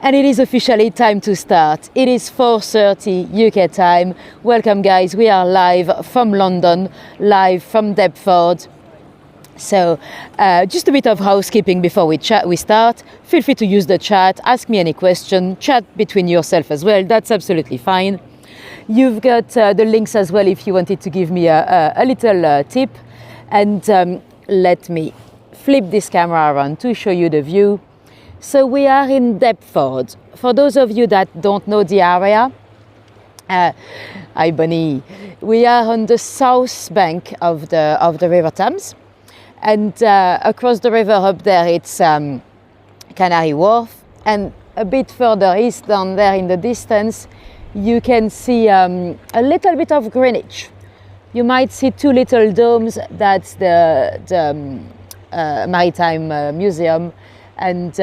And it is officially time to start. It is 4:30 UK time. Welcome guys, we are live from London, live from Deptford. So just a bit of housekeeping before we start. Feel free to use the chat, ask me any question, chat between yourself as well, that's absolutely fine. You've got the links as well if you wanted to give me a little tip. And let me flip this camera around to show you the view. So we are in Deptford. For those of you that don't know the area, hi Bunny, we are on the south bank of the River Thames, and across the river up there it's Canary Wharf, and a bit further east down there in the distance you can see a little bit of Greenwich. You might see two little domes. That's the Maritime Museum. And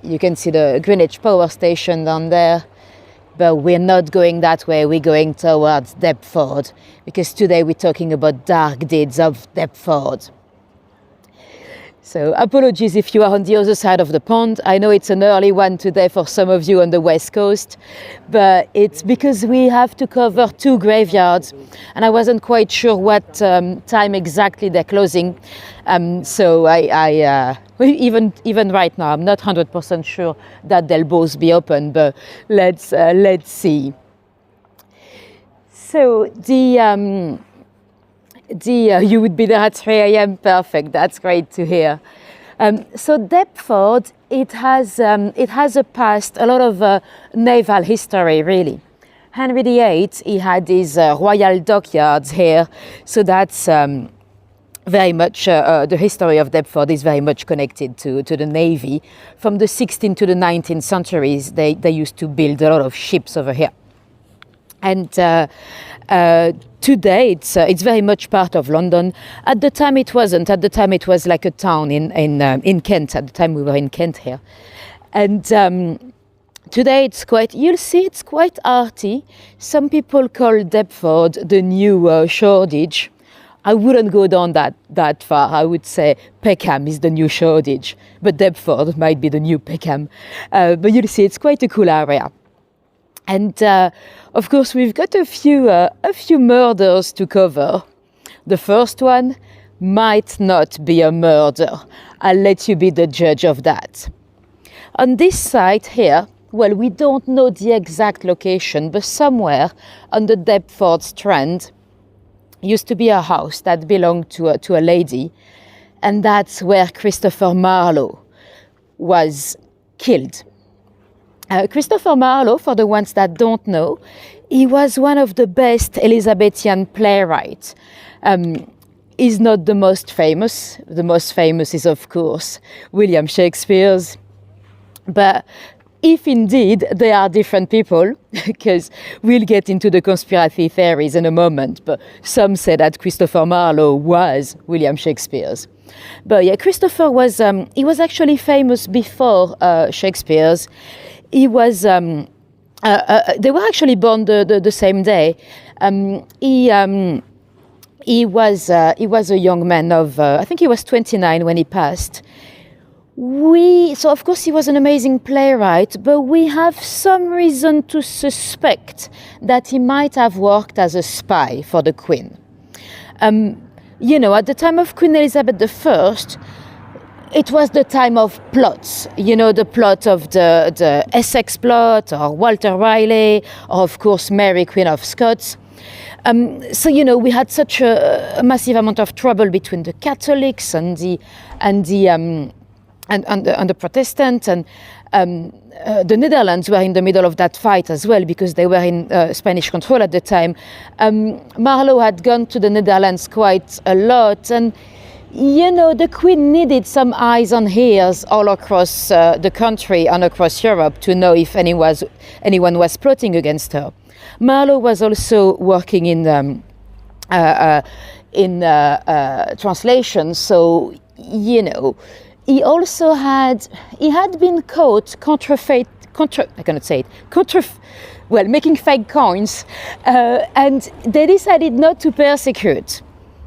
you can see the Greenwich Power Station down there, but we're not going that way, we're going towards Deptford, because today we're talking about dark deeds of Deptford. So apologies if you are on the other side of the pond. I know it's an early one today for some of you on the West Coast, but it's because we have to cover two graveyards, and I wasn't quite sure what time exactly they're closing. So even right now, I'm not 100% sure that they'll both be open, but let's see. So you would be there at 3 a.m. Perfect. That's great to hear. So Deptford, it has a past, a lot of naval history, really. Henry VIII, he had his royal dockyards here, so that's very much the history of Deptford is very much connected to the Navy. From the 16th to the 19th centuries, they used to build a lot of ships over here. And today it's very much part of London. At the time it wasn't. At the time it was like a town in Kent. At the time we were in Kent here. And today you'll see it's quite arty. Some people call Deptford the new Shoreditch. I wouldn't go down that far. I would say Peckham is the new Shoreditch, but Deptford might be the new Peckham. But you'll see it's quite a cool area. And of course, we've got a few murders to cover. The first one might not be a murder. I'll let you be the judge of that. On this site here, well, we don't know the exact location, but somewhere on the Deptford Strand used to be a house that belonged to a lady, and that's where Christopher Marlowe was killed. Christopher Marlowe, for the ones that don't know, he was one of the best Elizabethan playwrights. He's not the most famous. The most famous is, of course, William Shakespeare's. But if indeed they are different people, because we'll get into the conspiracy theories in a moment, but some say that Christopher Marlowe was William Shakespeare's. But yeah, Christopher was he was actually famous before Shakespeare's. He was they were actually born the same day. He was a young man of I think he was 29 when he passed. So of course he was an amazing playwright, but we have some reason to suspect that he might have worked as a spy for the Queen. You know, at the time of Queen Elizabeth I, it was the time of plots. You know, the plot of the Essex plot, or Walter Raleigh, or of course Mary, Queen of Scots. So you know, we had such a massive amount of trouble between the Catholics and the Protestant, and the Netherlands were in the middle of that fight as well, because they were in Spanish control at the time. Marlowe had gone to the Netherlands quite a lot, and you know, the Queen needed some eyes and ears all across the country and across Europe to know if anyone was plotting against her. Marlowe was also working in translation, so you know, he also had been caught making fake coins, and they decided not to persecute.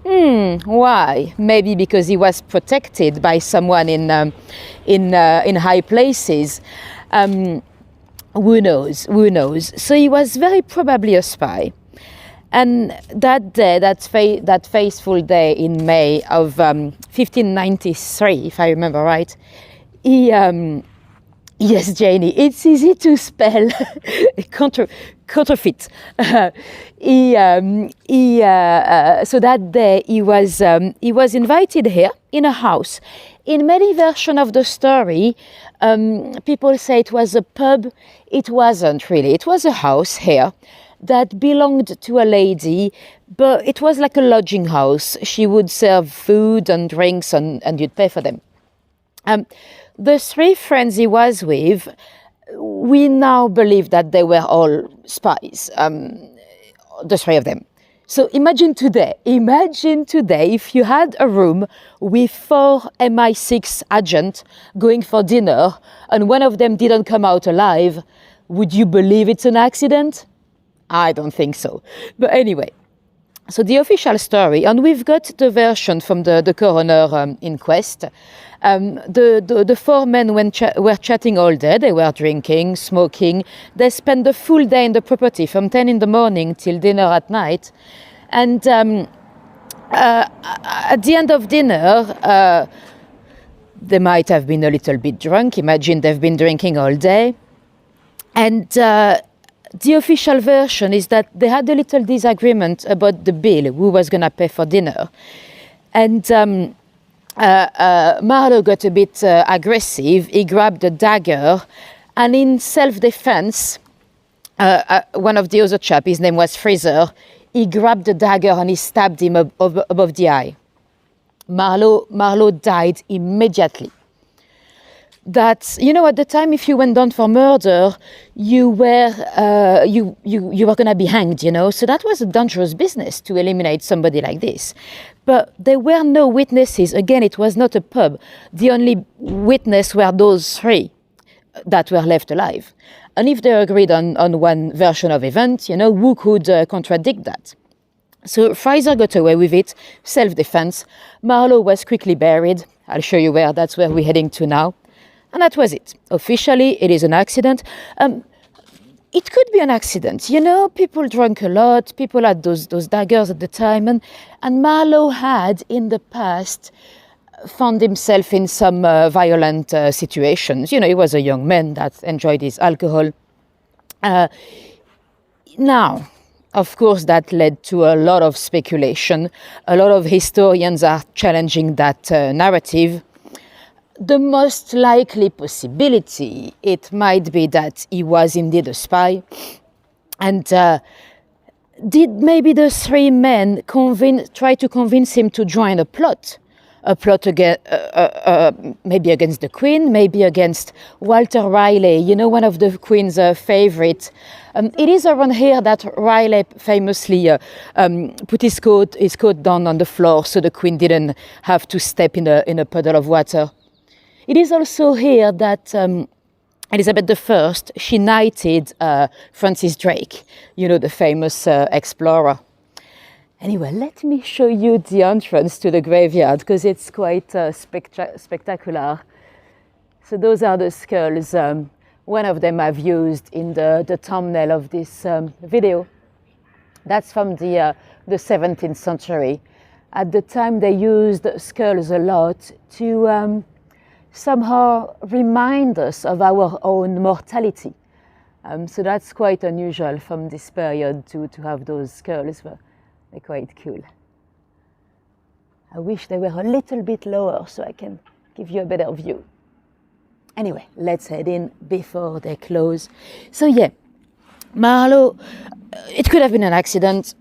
Why? Maybe because he was protected by someone in high places. Who knows? Who knows? So he was very probably a spy. And that day, that fateful day in May of 1593, if I remember right, he, yes, Janie, it's easy to spell counterfeit. So that day he was invited here in a house. In many versions of the story, people say it was a pub. It wasn't really. It was a house here that belonged to a lady, but it was like a lodging house. She would serve food and drinks, and you'd pay for them. The three friends he was with, we now believe that they were all spies, the three of them. So imagine today if you had a room with 4 MI6 agents going for dinner and one of them didn't come out alive, would you believe it's an accident? I don't think so. But anyway, so the official story, and we've got the version from the coroner inquest. The 4 men were chatting all day. They were drinking, smoking. They spent the full day in the property from 10 in the morning till dinner at night. And at the end of dinner, they might have been a little bit drunk. Imagine they've been drinking all day. And the official version is that they had a little disagreement about the bill, who was going to pay for dinner. And Marlowe got a bit aggressive. He grabbed a dagger, and in self-defense, one of the other chap, his name was Fraser, he grabbed the dagger and he stabbed him above the eye. Marlowe died immediately. That, at the time, if you went down for murder, you were going to be hanged, So that was a dangerous business to eliminate somebody like this. But there were no witnesses. Again, it was not a pub. The only witness were those 3 that were left alive. And if they agreed on one version of events, who could contradict that? So Fraser got away with it, self-defense. Marlowe was quickly buried. I'll show you where. That's where we're heading to now. And that was it. Officially, it is an accident. It could be an accident. People drank a lot. People had those daggers at the time. And Marlowe had, in the past, found himself in some violent situations. He was a young man that enjoyed his alcohol. Now, of course, that led to a lot of speculation. A lot of historians are challenging that narrative. The most likely possibility, it might be that he was indeed a spy. And did maybe the 3 men try to convince him to join a plot maybe against the Queen, maybe against Walter Raleigh, one of the Queen's favorite. It is around here that Raleigh famously put his coat down on the floor so the Queen didn't have to step in a puddle of water. It is also here that Elizabeth I, she knighted Francis Drake, the famous explorer. Anyway, let me show you the entrance to the graveyard because it's quite spectacular. So those are the skulls. One of them I've used in the thumbnail of this video. That's from the 17th century. At the time, they used skulls a lot to somehow remind us of our own mortality. So that's quite unusual from this period to have those skulls, but they're quite cool. I wish they were a little bit lower so I can give you a better view. Anyway, let's head in before they close. So yeah, Marlowe, it could have been an accident,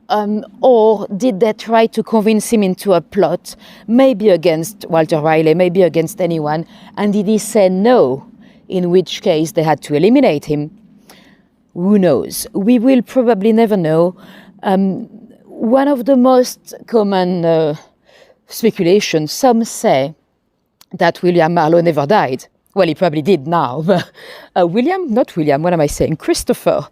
or did they try to convince him into a plot, maybe against Walter Raleigh, maybe against anyone, and did he say no, in which case they had to eliminate him? Who knows? We will probably never know. One of the most common speculations, some say that William Marlowe never died. Well, he probably did now, but what am I saying? Christopher.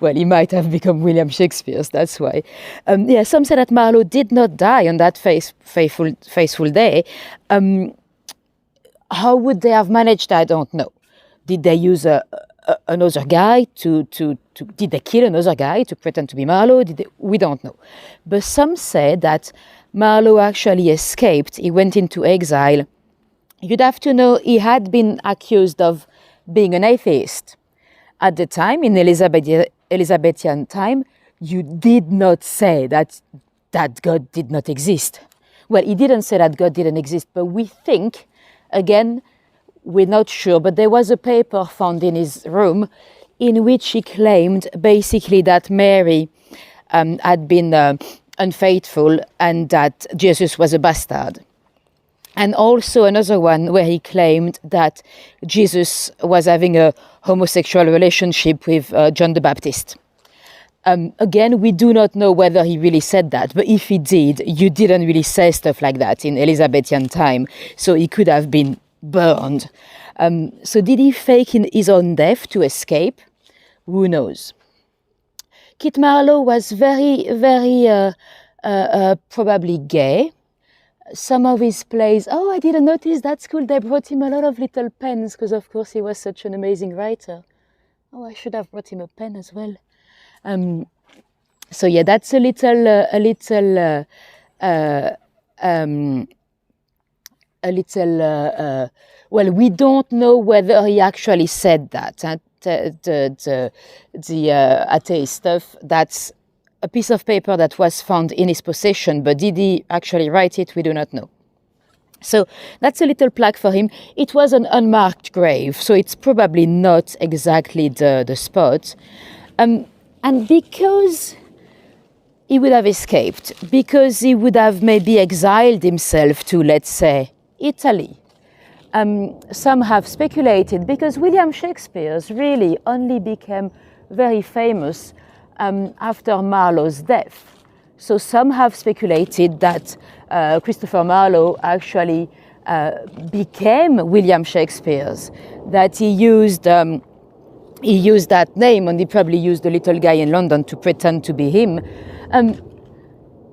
Well, he might have become William Shakespeare, that's why. Some say that Marlowe did not die on that fateful day. How would they have managed? I don't know. Did they use another guy did they kill another guy to pretend to be Marlowe? We don't know. But some say that Marlowe actually escaped. He went into exile. You'd have to know he had been accused of being an atheist. At the time, in Elizabethan time, you did not say that God did not exist. Well, he didn't say that God didn't exist, but we think, again, we're not sure, but there was a paper found in his room in which he claimed basically that Mary had been unfaithful and that Jesus was a bastard. And also another one where he claimed that Jesus was having a homosexual relationship with John the Baptist. Again, we do not know whether he really said that, but if he did, you didn't really say stuff like that in Elizabethan time, so he could have been burned. So did he fake his own death to escape? Who knows? Kit Marlowe was very, very probably gay. Some of his plays, I didn't notice, that's cool, they brought him a lot of little pens because of course he was such an amazing writer. I should have brought him a pen as well. So yeah, that's a little well, we don't know whether he actually said that. The atheist stuff, that's a piece of paper that was found in his possession, but did he actually write it? We do not know. So that's a little plaque for him. It was an unmarked grave, so it's probably not exactly the spot. And because he would have escaped, because he would have maybe exiled himself to, let's say, Italy. Some have speculated, because William Shakespeare's really only became very famous after Marlowe's death. So some have speculated that Christopher Marlowe actually became William Shakespeare's, that he used that name, and he probably used a little guy in London to pretend to be him.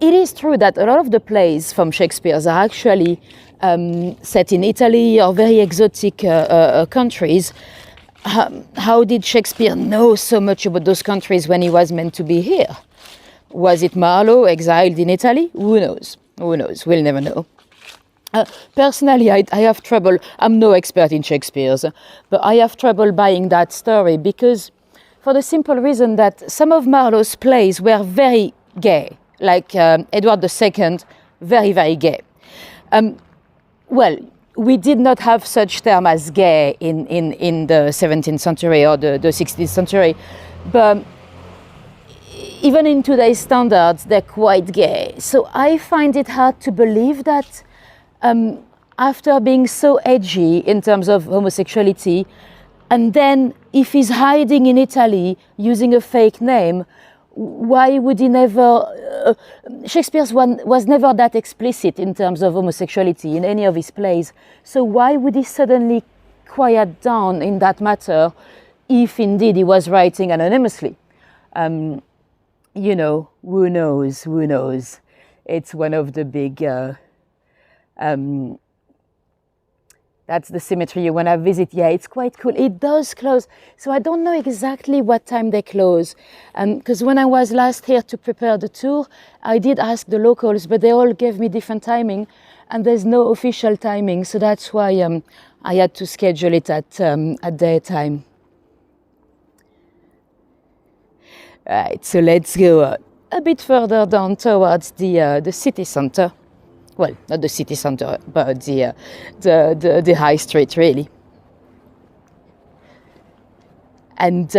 It is true that a lot of the plays from Shakespeare's are actually set in Italy or very exotic countries. How did Shakespeare know so much about those countries when he was meant to be here? Was it Marlowe exiled in Italy? Who knows? Who knows? We'll never know. Personally, I have trouble. I'm no expert in Shakespeare's, but I have trouble buying that story because, for the simple reason that some of Marlowe's plays were very gay, like Edward II, very, very gay. Well, we did not have such term as gay in the 17th century or the 16th century, but even in today's standards, they're quite gay. So I find it hard to believe that after being so edgy in terms of homosexuality, and then if he's hiding in Italy using a fake name, why would he never... Shakespeare was never that explicit in terms of homosexuality in any of his plays. So why would he suddenly quiet down in that matter if indeed he was writing anonymously? You know, who knows, who knows? It's one of the big... that's the cemetery you want to visit. Yeah, it's quite cool. It does close. So I don't know exactly what time they close. Because when I was last here to prepare the tour, I did ask the locals, but they all gave me different timing. And there's no official timing. So that's why I had to schedule it at daytime. Right, so let's go a bit further down towards the city centre. Well, not the city centre, but the high street, really. And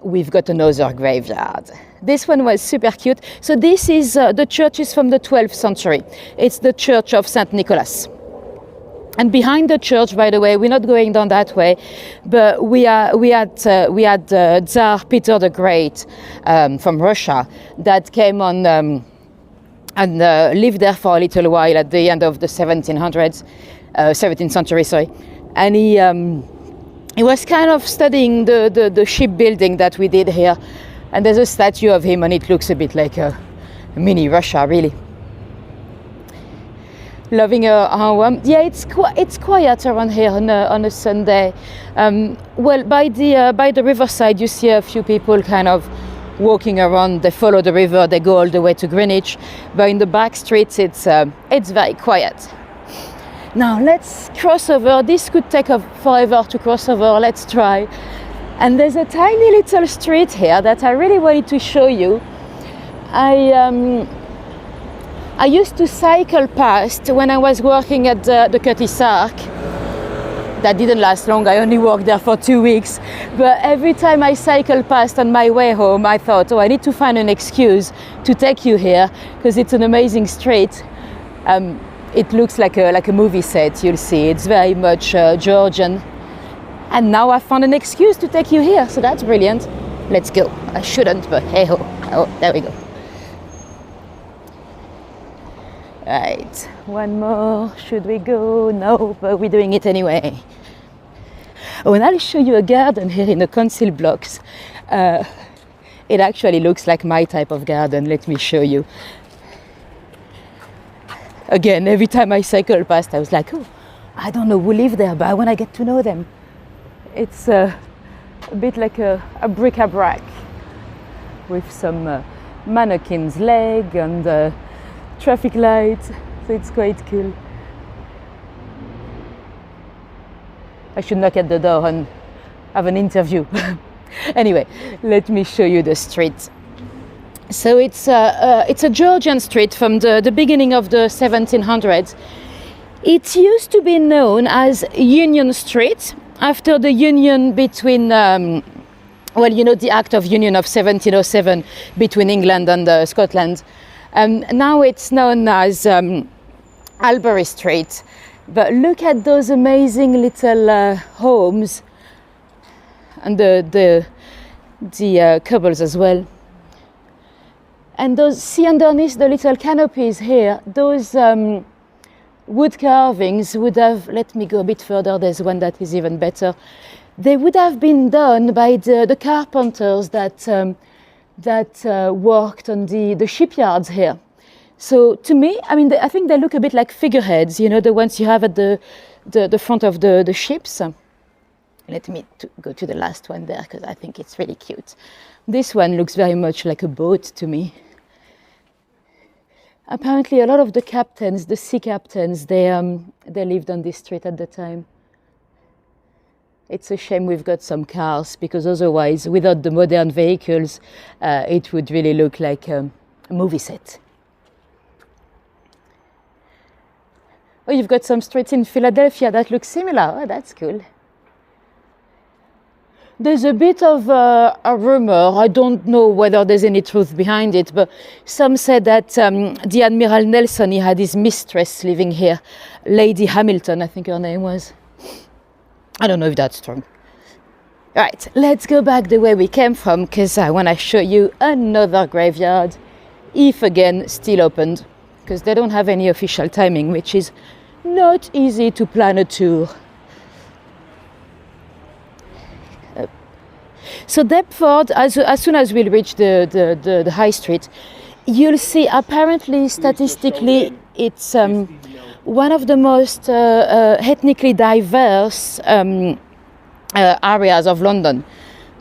we've got another graveyard. This one was super cute. So this is, the church is from the 12th century. It's the Church of St. Nicholas. And behind the church, by the way, we're not going down that way, but we had Tsar Peter the Great from Russia that came on and lived there for a little while at the end of the 1700s, 17th century, sorry. And he was kind of studying the shipbuilding that we did here. And there's a statue of him, and it looks a bit like a mini Russia, really. loving her warm. Yeah, it's quiet around here on a Sunday. Well, by the riverside, you see a few people kind of walking around. They follow the river. They go all the way to Greenwich. But in the back streets, it's very quiet. Now let's cross over. This could take forever to cross over. Let's try. And there's a tiny little street here that I really wanted to show you. I used to cycle past when I was working at the Curtis Ark. That didn't last long, I only worked there for 2 weeks. But every time I cycled past on my way home, I thought, I need to find an excuse to take you here, because it's an amazing street. It looks like a movie set, you'll see. It's very much Georgian. And now I found an excuse to take you here, so that's brilliant. Let's go. I shouldn't, but hey ho. Oh, there we go. Right, one more. Should we go? No, but we're doing it anyway. Oh, and I'll show you a garden here in the council blocks. It actually looks like my type of garden. Let me show you. Again, every time I cycle past, I was like, oh, I don't know who live there, but I want to get to know them. It's a bit like a bric-a-brac with some mannequin's leg and traffic lights, so it's quite cool. I should knock at the door and have an interview. Anyway, let me show you the street. So it's a Georgian street from the beginning of the 1700s. It used to be known as Union Street after the union between the Act of Union of 1707 between England and Scotland. Now it's known as Albury Street. But look at those amazing little homes and the cobbles as well. And those, see underneath the little canopies here, those wood carvings would have, let me go a bit further, there's one that is even better. They would have been done by the carpenters that worked on the shipyards here. So to me, I mean, I think they look a bit like figureheads, the ones you have at the front of the ships. Let me go to the last one there, because I think it's really cute. This one looks very much like a boat to me. Apparently, a lot of the captains, the sea captains, they lived on this street at the time. It's a shame we've got some cars, because otherwise, without the modern vehicles, it would really look like a movie set. Oh, you've got some streets in Philadelphia that look similar. Oh, that's cool. There's a bit of a rumor, I don't know whether there's any truth behind it, but some said that the Admiral Nelson, he had his mistress living here, Lady Hamilton, I think her name was. I don't know if that's true. Right, let's go back the way we came from, because I want to show you another graveyard, if again still opened, because they don't have any official timing, which is not easy to plan a tour. So Deptford, as soon as we'll reach the high street, you'll see apparently statistically it's one of the most ethnically diverse areas of London.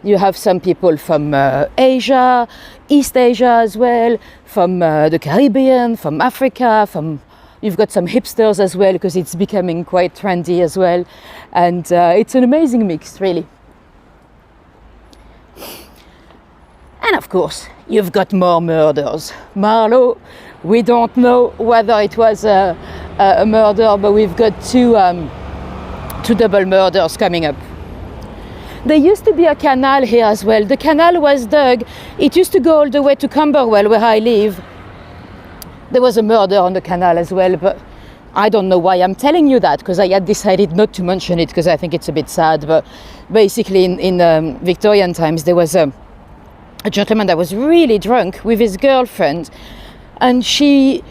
You have some people from Asia, East Asia as well, from the Caribbean, from Africa, you've got some hipsters as well, because it's becoming quite trendy as well. And it's an amazing mix, really. And of course, you've got more murders. Marlowe, we don't know whether it was a murder, but we've got two double murders coming up. There used to be a canal here as well. The canal was dug. It used to go all the way to Camberwell, where I live. There was a murder on the canal as well, but I don't know why I'm telling you that, because I had decided not to mention it, because I think it's a bit sad. But basically, in Victorian times, there was a gentleman that was really drunk with his girlfriend, and they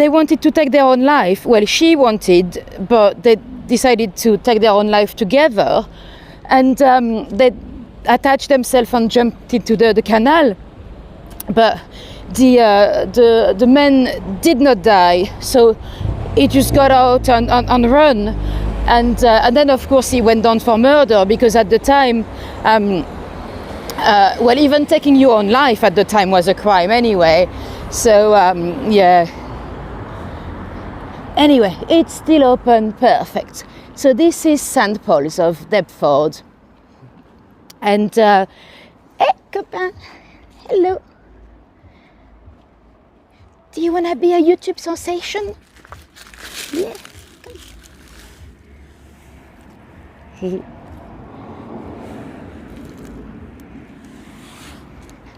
wanted to take their own life. Well, she wanted, but they decided to take their own life together, and they attached themselves and jumped into the canal. But the men did not die, so he just got out and run. And then, of course, he went down for murder, because at the time, well, even taking your own life at the time was a crime anyway. So, yeah. Anyway, it's still open, perfect. So this is St. Paul's of Deptford. And, hey, copain, hello. Do you want to be a YouTube sensation? Yeah.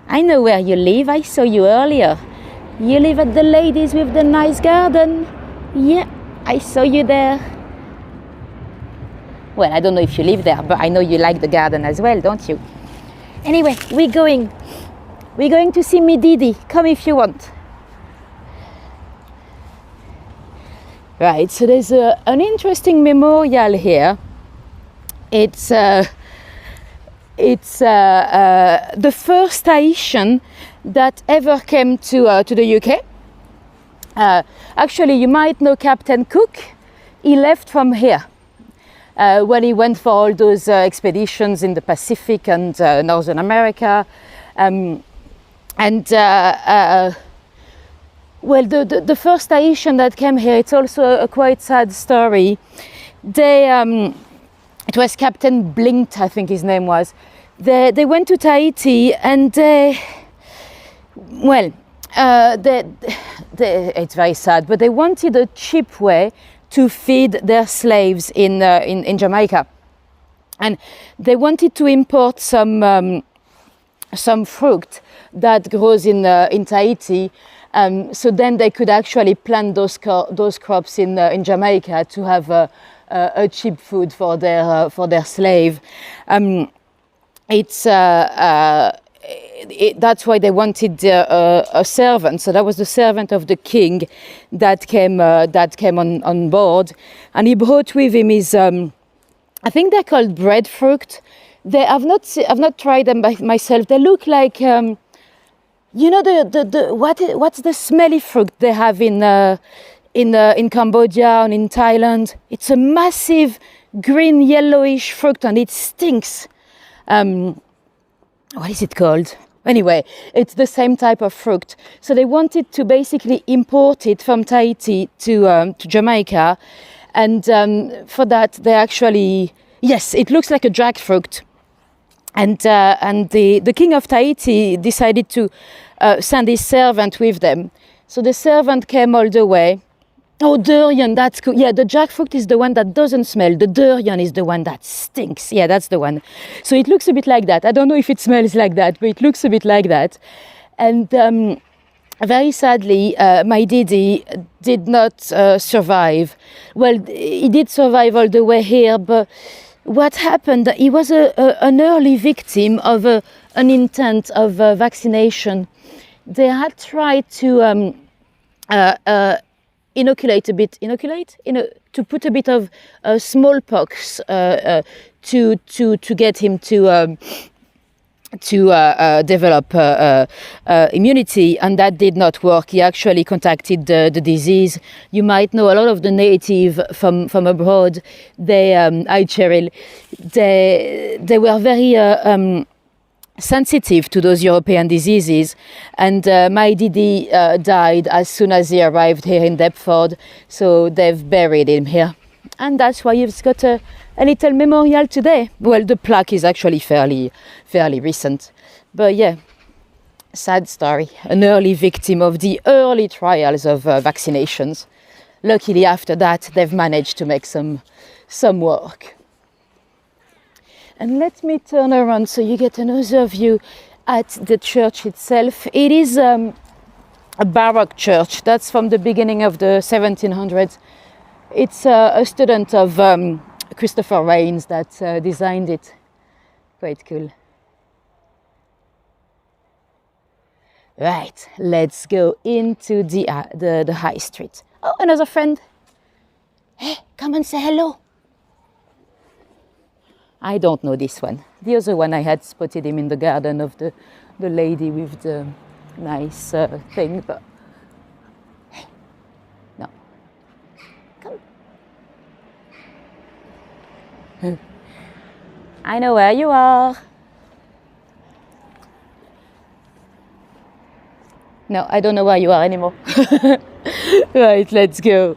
I know where you live. I saw you earlier. You live at the ladies with the nice garden. Yeah, I saw you there. Well, I don't know if you live there, but I know you like the garden as well, don't you? Anyway, we're going to see me Didi. Come if you want. Right, so there's an interesting memorial here. It's the first Tahitian that ever came to the UK. Actually, you might know Captain Cook. He left from here when he went for all those expeditions in the Pacific and Northern America. Well, the first Tahitian that came here, it's also a quite sad story. It was Captain Blinked, I think his name was. They went to Tahiti and it's very sad, but they wanted a cheap way to feed their slaves in Jamaica. And they wanted to import some fruit that grows in Tahiti, so then they could actually plant those crops in Jamaica to have a cheap food for their slave. That's why they wanted a servant. So that was the servant of the king that came on board, and he brought with him his I think they're called breadfruit. I've not tried them myself. They look like you know what's the smelly fruit they have in Cambodia and in Thailand. It's a massive green yellowish fruit and it stinks. What is it called? Anyway, it's the same type of fruit. So they wanted to basically import it from Tahiti to Jamaica, and for that they actually, yes, it looks like a jackfruit. And the king of Tahiti decided to send his servant with them. So the servant came all the way. Oh, durian, that's cool. Yeah, the jackfruit is the one that doesn't smell. The durian is the one that stinks. Yeah, that's the one. So it looks a bit like that. I don't know if it smells like that, but it looks a bit like that. And very sadly, my Didi did not survive. Well, he did survive all the way here, but what happened, he was an early victim of an intent of vaccination. They had tried to to put a bit of smallpox to get him to develop immunity, and that did not work. He actually contacted the disease. You might know a lot of the native from abroad. They were very sensitive to those European diseases, and my Didi died as soon as he arrived here in Deptford, so they've buried him here, and that's why you've got a little memorial today. Well, the plaque is actually fairly recent, but yeah, sad story. An early victim of the early trials of vaccinations. Luckily, after that, they've managed to make some work. And let me turn around so you get another view at the church itself. It is a Baroque church. That's from the beginning of the 1700s. It's a student of Christopher Marlowe that designed it. Quite cool. Right, let's go into the high street. Oh, another friend. Hey, come and say hello. I don't know this one. The other one I had spotted him in the garden of the lady with the nice thing, but no. I know where you are. No, I don't know where you are anymore. Right, let's go.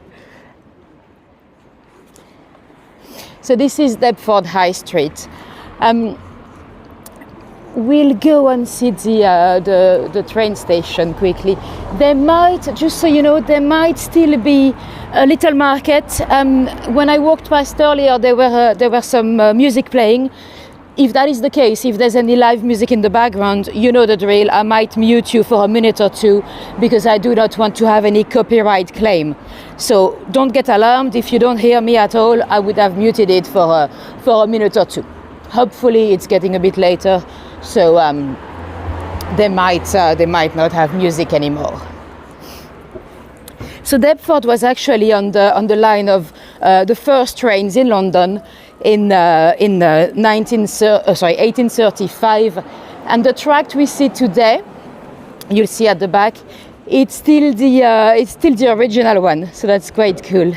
So this is Deptford High Street. We'll go and see the train station quickly. There might, just so you know, there might still be a little market. When I walked past earlier, there were some music playing. If that is the case, if there's any live music in the background, you know the drill. I might mute you for a minute or two because I do not want to have any copyright claim. So don't get alarmed if you don't hear me at all. I would have muted it for a minute or two. Hopefully it's getting a bit later, so they might not have music anymore. So Deptford was actually on the line of the first trains in London in 1835, and the tract we see today, you'll see at the back, it's still the original one. So that's quite cool.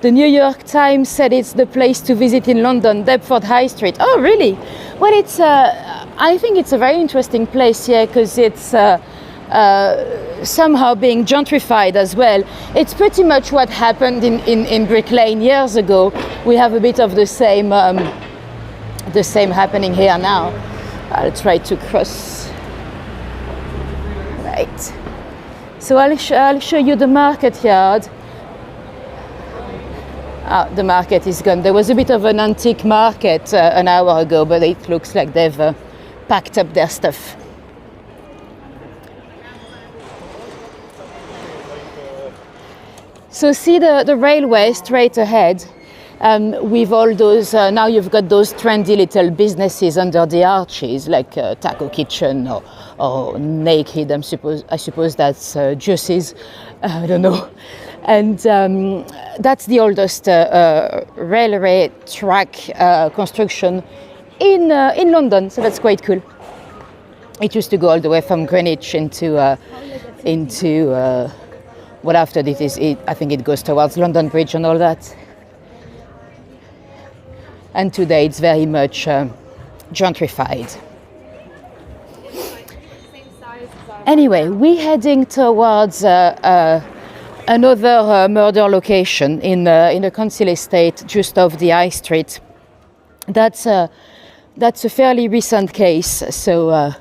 The New York Times said it's the place to visit in London, Deptford High Street. Oh, really? Well, it's. I think it's a very interesting place here because it's somehow being gentrified as well. It's pretty much what happened in Brick Lane years ago. We have a bit of the same happening here now. I'll try to cross. Right. So I'll show you the market yard. The market is gone. There was a bit of an antique market an hour ago, but it looks like they've packed up their stuff. So see the railway straight ahead with all those, now you've got those trendy little businesses under the arches, like Taco Kitchen or Naked, I suppose that's Juices, I don't know. And that's the oldest railway track construction in London, so that's quite cool. It used to go all the way from Greenwich into what after this is, I think it goes towards London Bridge and all that. And today it's very much gentrified. Anyway, we're heading towards another murder location in a council estate just off the High Street. That's a fairly recent case, so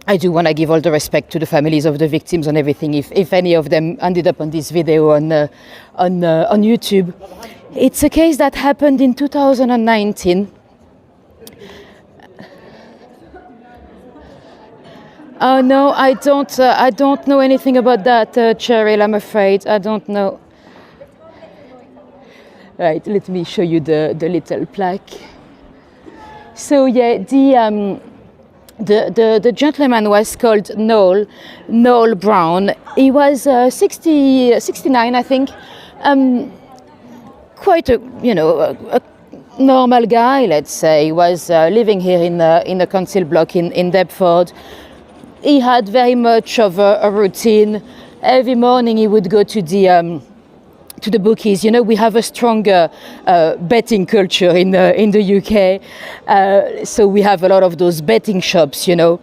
I do want to give all the respect to the families of the victims and everything. If any of them ended up on this video on YouTube, it's a case that happened in 2019. Oh no, I don't know anything about that, Cheryl. I'm afraid I don't know. Right, let me show you the little plaque. So yeah, the gentleman was called Noel Brown. He was 69, I think. Quite a normal guy, let's say. He was living here in the council block in Deptford. He had very much of a routine. Every morning he would go to the bookies. You know, we have a stronger betting culture in the UK, so we have a lot of those betting shops. You know,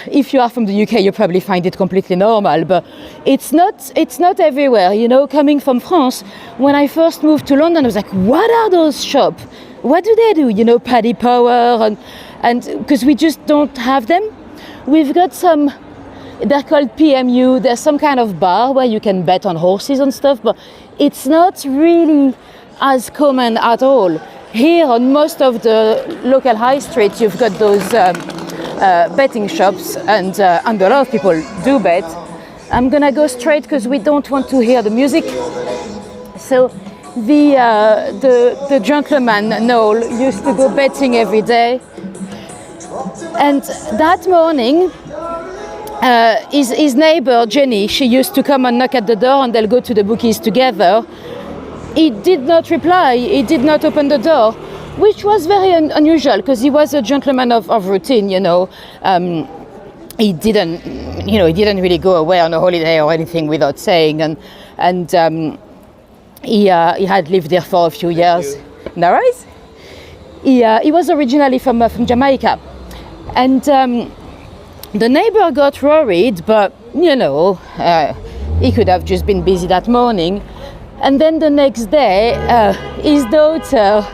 if you are from the UK, you probably find it completely normal, but it's not everywhere. You know, coming from France, when I first moved to London, I was like, what are those shops? What do they do? You know, Paddy Power and because we just don't have them. We've got some. They're called PMU. There's some kind of bar where you can bet on horses and stuff, but it's not really as common at all. Here on most of the local high streets, you've got those betting shops, and a lot of people do bet. I'm gonna go straight because we don't want to hear the music. So the gentleman Noel used to go betting every day, and that morning. His neighbor Jenny, she used to come and knock at the door and they'll go to the bookies together. He did not reply, he did not open the door, which was very unusual because he was a gentleman of routine, you know. He didn't really go away on a holiday or anything without saying, and He had lived there for a few years. No worries. He was originally from Jamaica, and the neighbor got worried, but he could have just been busy that morning. And then the next day, his daughter,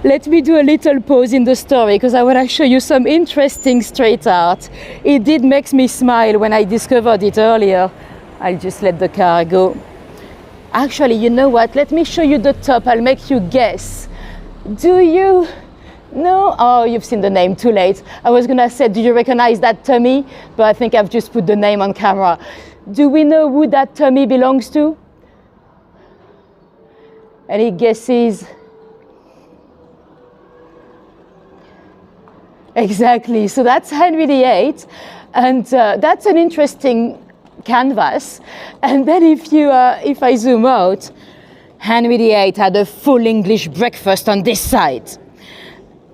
let me do a little pause in the story because I want to show you some interesting street art. It did make me smile when I discovered it earlier. I'll just let the car go. Actually, you know what? Let me show you the top. I'll make you guess. Do you know? Oh, you've seen the name, too late. I was gonna say, do you recognize that Tommy? But I think I've just put the name on camera. Do we know who that Tommy belongs to? Any guesses? Exactly, so that's Henry VIII, and that's an interesting canvas. And then if I zoom out, Henry VIII had a full English breakfast on this side.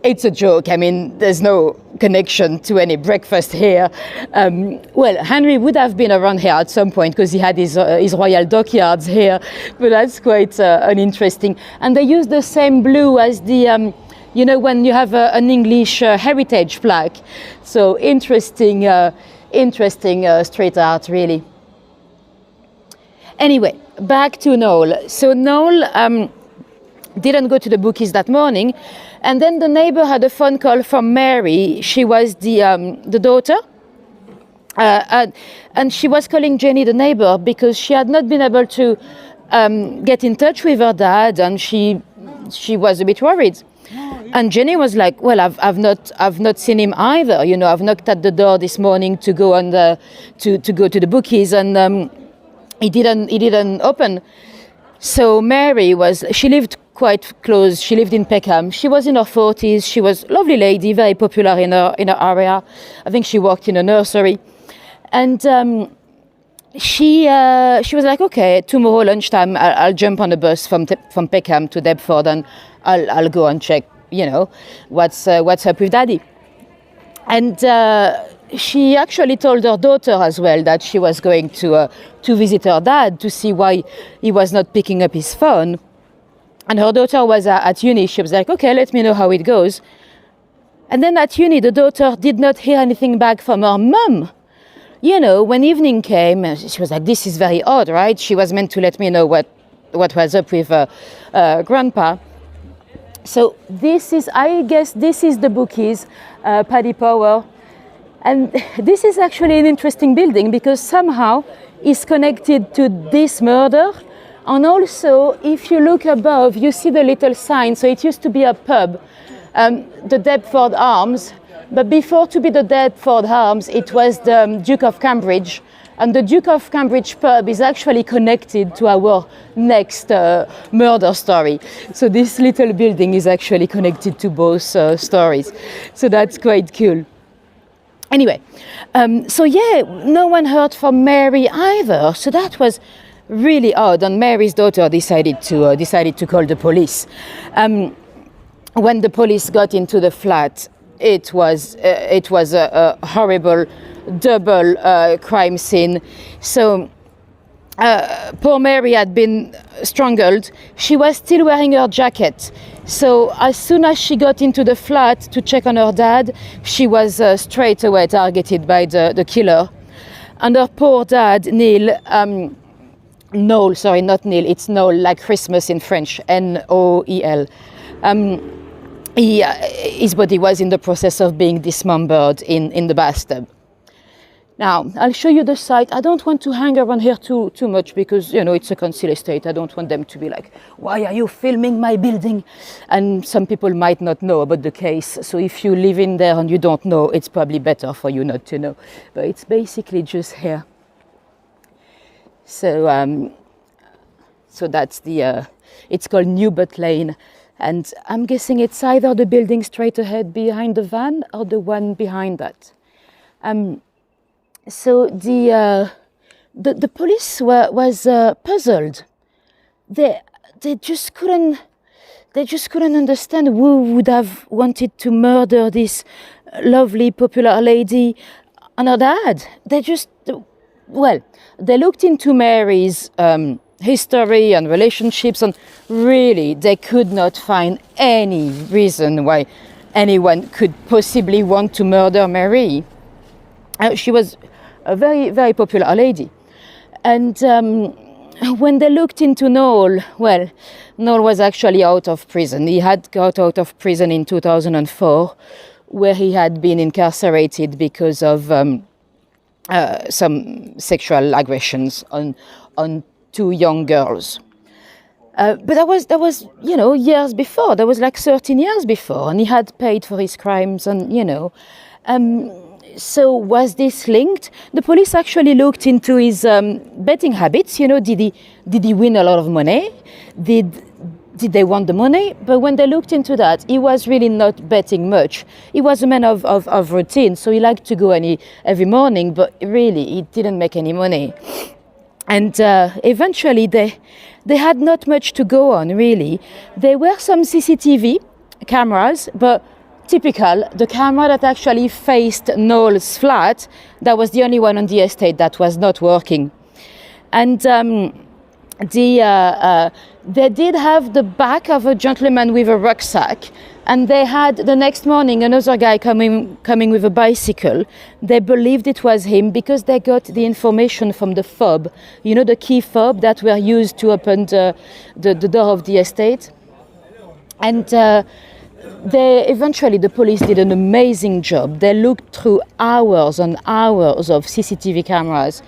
It's a joke, I mean, there's no connection to any breakfast here. Well, Henry would have been around here at some point because he had his royal dockyards here, but that's quite an interesting. And they use the same blue as the, when you have an English heritage plaque. So interesting street art, really. Anyway, back to Noel. So Noel didn't go to the bookies that morning, and then the neighbor had a phone call from Mary. She was the daughter, and she was calling Jenny, the neighbor, because she had not been able to get in touch with her dad, and she was a bit worried. And Jenny was like, "Well, I've not seen him either. I've knocked at the door this morning to go on to go to the bookies, and he didn't open." So Mary she lived quite close. She lived in Peckham. She was in her 40s. She was a lovely lady, very popular in her area. I think she worked in a nursery, and she was like, "Okay, tomorrow lunchtime I'll jump on a bus from Peckham to Deptford, and I'll go and check, what's up with Daddy." And she actually told her daughter as well that she was going to visit her dad to see why he was not picking up his phone. And her daughter was at uni. She was like, "Okay, let me know how it goes." And then at uni, the daughter did not hear anything back from her mum. When evening came, she was like, "This is very odd, right?" She was meant to let me know what was up with Grandpa. So I guess this is the bookies, Paddy Power. And this is actually an interesting building because somehow it's connected to this murder. And also, if you look above, you see the little sign. So it used to be a pub, the Deptford Arms. But before to be the Deptford Arms, it was the Duke of Cambridge. And the Duke of Cambridge pub is actually connected to our next murder story. So this little building is actually connected to both stories. So that's quite cool. Anyway, no one heard from Mary either. So that was really odd. And Mary's daughter decided to call the police. When the police got into the flat, it was a horrible double crime scene. So poor Mary had been strangled. She was still wearing her jacket. So as soon as she got into the flat to check on her dad, she was straight away targeted by the killer. And her poor dad, Noel, sorry, not Neil, it's Noel, like Christmas in French, Noel. His body was in the process of being dismembered in the bathtub. Now, I'll show you the site. I don't want to hang around here too much because, it's a council estate. I don't want them to be like, "Why are you filming my building?" And some people might not know about the case. So if you live in there and you don't know, it's probably better for you not to know. But it's basically just here. So that's it's called Newbutt Lane. And I'm guessing it's either the building straight ahead behind the van or the one behind that. So the police was puzzled. They just couldn't understand who would have wanted to murder this lovely popular lady and her dad. They looked into Mary's history and relationships, and really they could not find any reason why anyone could possibly want to murder Mary. She was a very, very popular lady. And when they looked into Noel, well, Noel was actually out of prison. He had got out of prison in 2004, where he had been incarcerated because of some sexual aggressions on 2 young girls. But that was, years before. That was like 13 years before, and he had paid for his crimes, and So was this linked? The police actually looked into his betting habits. Did he win a lot of money? Did they want the money? But when they looked into that, he was really not betting much. He was a man of routine, so he liked to go every morning, but really he didn't make any money. And eventually they had not much to go on, really. There were some CCTV cameras, but typical, the camera that actually faced Noel's flat, that was the only one on the estate that was not working. And they did have the back of a gentleman with a rucksack, and they had the next morning another guy coming with a bicycle. They believed it was him because they got the information from the fob, the key fob that were used to open the door of the estate. And the police did an amazing job. They looked through hours and hours of CCTV cameras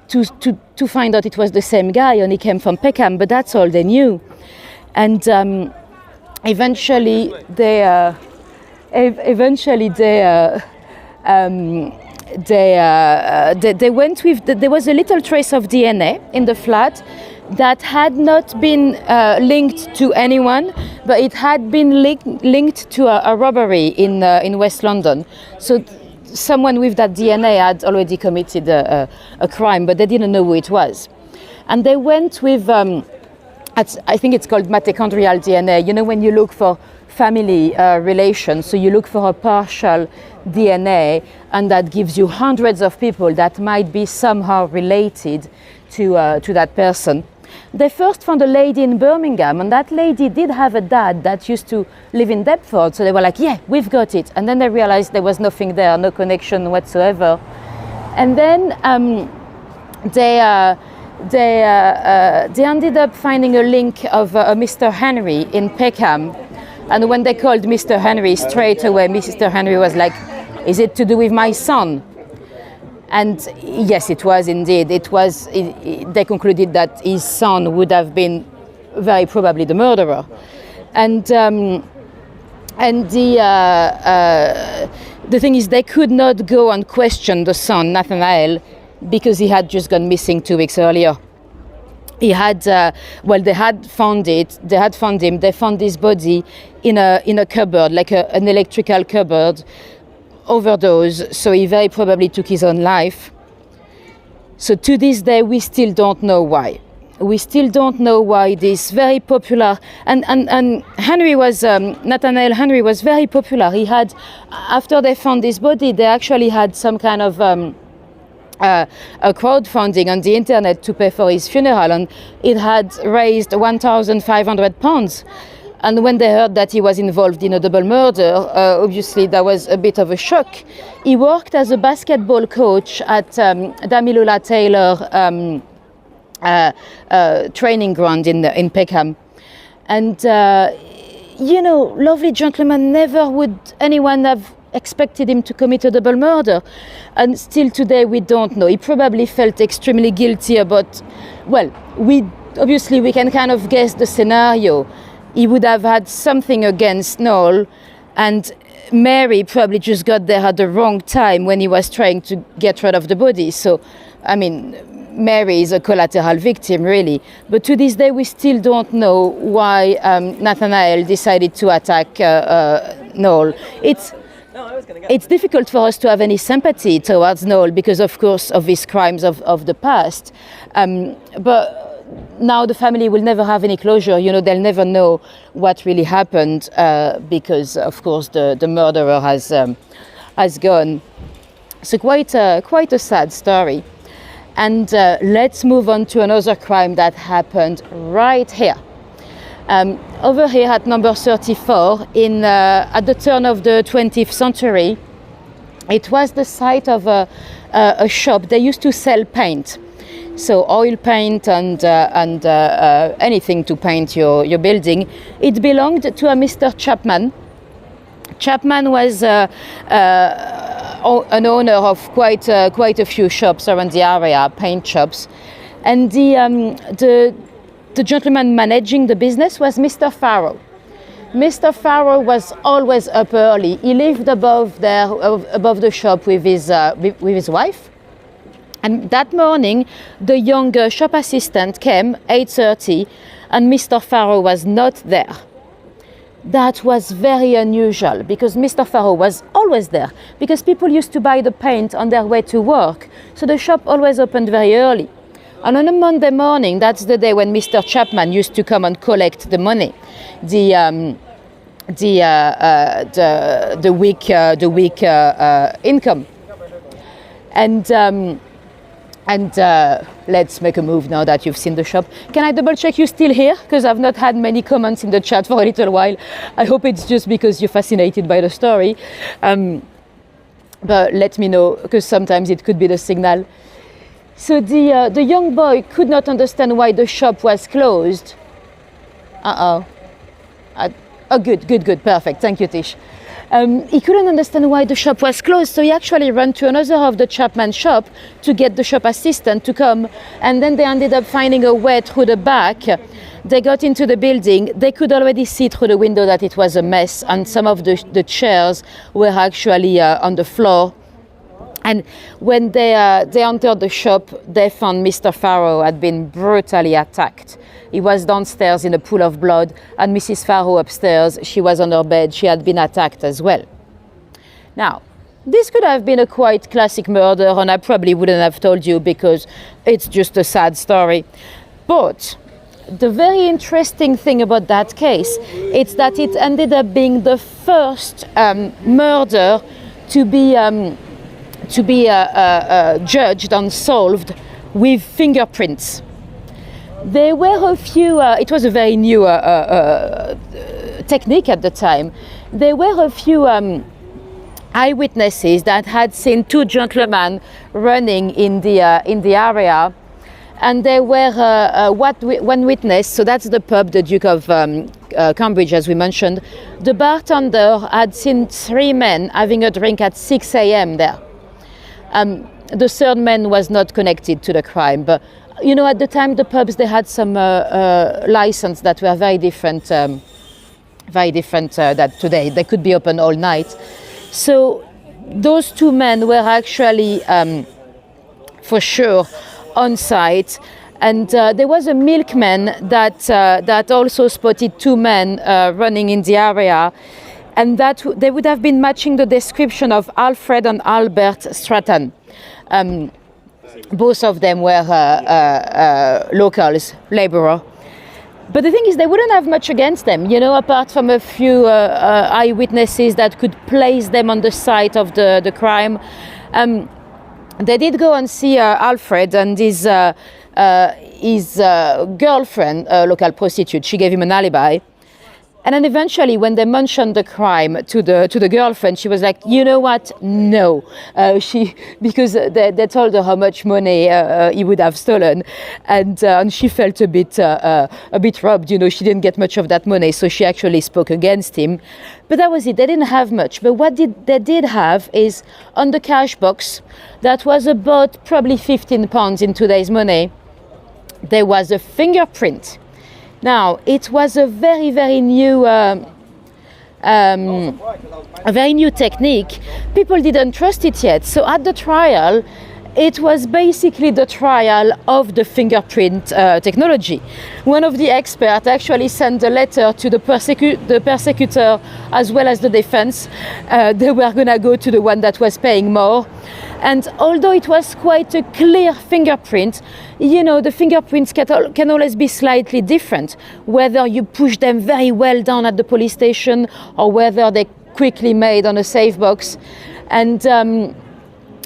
to find out it was the same guy, and he came from Peckham, but that's all they knew. And eventually they went with there was a little trace of DNA in the flat that had not been linked to anyone, but it had been linked to a robbery in West London. So someone with that DNA had already committed a crime, but they didn't know who it was. And they went with, I think it's called mitochondrial DNA, when you look for family relations, so you look for a partial DNA, and that gives you hundreds of people that might be somehow related to that person. They first found a lady in Birmingham, and that lady did have a dad that used to live in Deptford, so they were like, yeah, we've got it. And then they realized there was nothing there, no connection whatsoever. And then they ended up finding a link of Mr. Henry in Peckham. And when they called Mr. Henry, straight away Mr. Henry was like, is it to do with my son? And yes, it was indeed. They concluded that his son would have been very probably the murderer. And the thing is, they could not go and question the son, Nathaniel, because he had just gone missing 2 weeks earlier. He had, they had found it. They had found him. They found his body in a cupboard, like an electrical cupboard. Overdose, so he very probably took his own life. So to this day, we still don't know why. We still don't know why this very popular, and Henry was, Nathaniel Henry was very popular. He had, after they found his body, they actually had some kind of a crowdfunding on the internet to pay for his funeral, and it had raised £1,500. And when they heard that he was involved in a double murder, obviously that was a bit of a shock. He worked as a basketball coach at Damilula Taylor training ground in Peckham. And, lovely gentleman, never would anyone have expected him to commit a double murder. And still today we don't know. He probably felt extremely guilty about, we can kind of guess the scenario. He would have had something against Noel, and Mary probably just got there at the wrong time when he was trying to get rid of the body. So, Mary is a collateral victim, really. But to this day, we still don't know why Nathaniel decided to attack Noel. It's difficult for us to have any sympathy towards Noel because, of course, of his crimes of the past. But now the family will never have any closure. They'll never know what really happened because, of course, the murderer has gone. So quite a sad story. And let's move on to another crime that happened right here. Over here at number 34, at the turn of the 20th century, it was the site of a shop. They used to sell paint. So oil paint and anything to paint your building. It belonged to a Mr. Chapman. Chapman was an owner of quite a few shops around the area, paint shops, and the gentleman managing the business was Mr. Farrow. Mr. Farrow was always up early. He lived above the shop with his wife. And that morning, the young shop assistant came 8:30, and Mr. Farrow was not there. That was very unusual because Mr. Farrow was always there because people used to buy the paint on their way to work. So the shop always opened very early. And on a Monday morning, that's the day when Mr. Chapman used to come and collect the money, the week income. And let's make a move now that you've seen the shop. Can I double check you're still here? Because I've not had many comments in the chat for a little while. I hope it's just because you're fascinated by the story. But let me know, because sometimes it could be the signal. So the young boy could not understand why the shop was closed. Oh, good, perfect. Thank you, Tish. He couldn't understand why the shop was closed, so he actually ran to another of the Chapman shop to get the shop assistant to come, and then they ended up finding a way through the back. They got into the building. They could already see through the window that it was a mess, and some of the chairs were actually on the floor. And when they entered the shop, they found Mr. Farrow had been brutally attacked. He was downstairs in a pool of blood, and Mrs. Farrow upstairs, she was on her bed. She had been attacked as well. Now, this could have been a quite classic murder, and I probably wouldn't have told you because it's just a sad story. But the very interesting thing about that case is that it ended up being the first murder to be judged and solved with fingerprints. There were a few, it was a very new technique at the time. There were a few eyewitnesses that had seen two gentlemen running in the area. And there were one witness, so that's the pub, the Duke of Cambridge, as we mentioned. The bartender had seen three men having a drink at 6 a.m. there. The third man was not connected to the crime, but you know, at the time the pubs, they had some license that were very different that today. They could be open all night. So those two men were actually for sure on site, and there was a milkman that also spotted two men running in the area. And that they would have been matching the description of Alfred and Albert Stratton. Both of them were locals, labourer. But the thing is, they wouldn't have much against them, you know, apart from a few eyewitnesses that could place them on the site of the crime. They did go and see Alfred and his girlfriend, a local prostitute. She gave him an alibi. And then eventually, when they mentioned the crime to the girlfriend, she was like, you know what? No, because they told her how much money he would have stolen, and she felt a bit robbed. You know, she didn't get much of that money, so she actually spoke against him. But that was it. They didn't have much. But what they did have is on the cash box, that was about probably £15 in today's money. There was a fingerprint. Now, it was a very, very new technique. People didn't trust it yet. So at the trial, it was basically the trial of the fingerprint technology. One of the experts actually sent a letter to the persecutor as well as the defense. They were going to go to the one that was paying more. And although it was quite a clear fingerprint, you know, the fingerprints can always be slightly different, whether you push them very well down at the police station or whether they quickly made on a safe box. And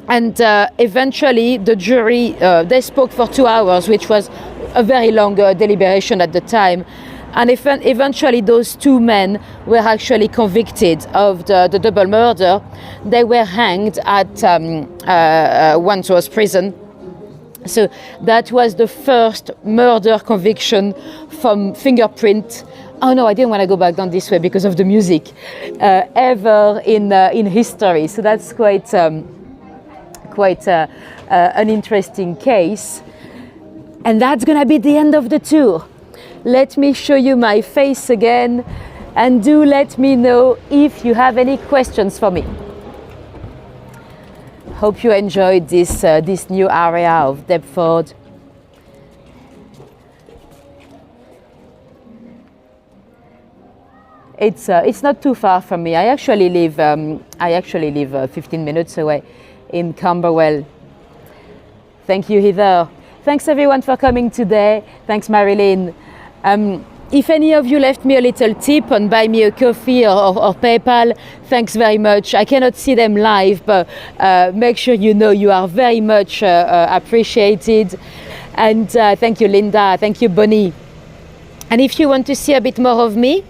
And eventually the jury, they spoke for 2 hours, which was a very long deliberation at the time. And eventually those 2 men were actually convicted of the double murder. They were hanged at Wandsworth prison. So that was the first murder conviction from fingerprint. Oh no, I didn't want to go back down this way because of the music, ever in history. So that's quite an interesting case. And that's gonna be the end of the tour. Let me show you my face again, and do let me know if you have any questions for me. Hope you enjoyed this new area of Deptford. It's not too far from me. I actually live 15 minutes away in Camberwell. Thank you, Heather. Thanks everyone for coming today. Thanks, Marilyn. If any of you left me a little tip on buy me a coffee or PayPal, thanks very much. I cannot see them live, but make sure you know you are very much appreciated. And thank you, Linda. Thank you, Bonnie. And if you want to see a bit more of me,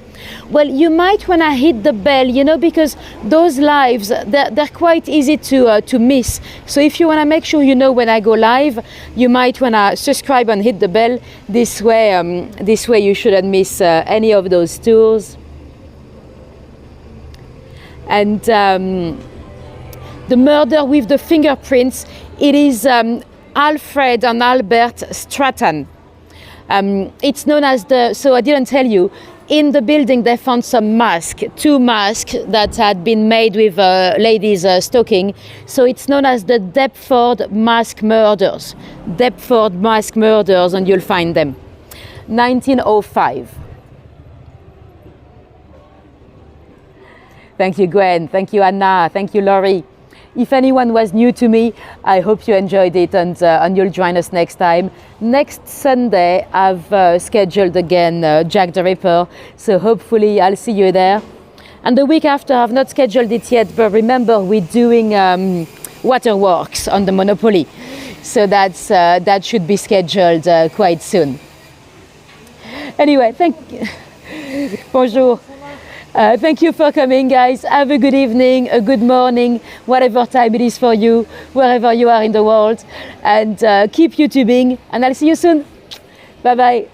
well, you might want to hit the bell, because those lives, they're quite easy to miss. So if you want to make sure you know when I go live, you might want to subscribe and hit the bell. This way you shouldn't miss any of those tours. And the murder with the fingerprints, it is Alfred and Albert Stratton. It's known as so I didn't tell you, in the building they found some masks, 2 masks that had been made with ladies' stocking. So it's known as the Deptford mask murders. Deptford mask murders, and you'll find them. 1905. Thank you, Gwen. Thank you, Anna. Thank you, Laurie. If anyone was new to me, I hope you enjoyed it, and you'll join us next time. Next Sunday, I've scheduled again Jack the Ripper, so hopefully I'll see you there. And the week after, I've not scheduled it yet, but remember, we're doing waterworks on the Monopoly, so that should be scheduled quite soon. Anyway, thank you. Bonjour. Thank you for coming, guys. Have a good evening, a good morning, whatever time it is for you, wherever you are in the world. And keep YouTubing, and I'll see you soon. Bye-bye.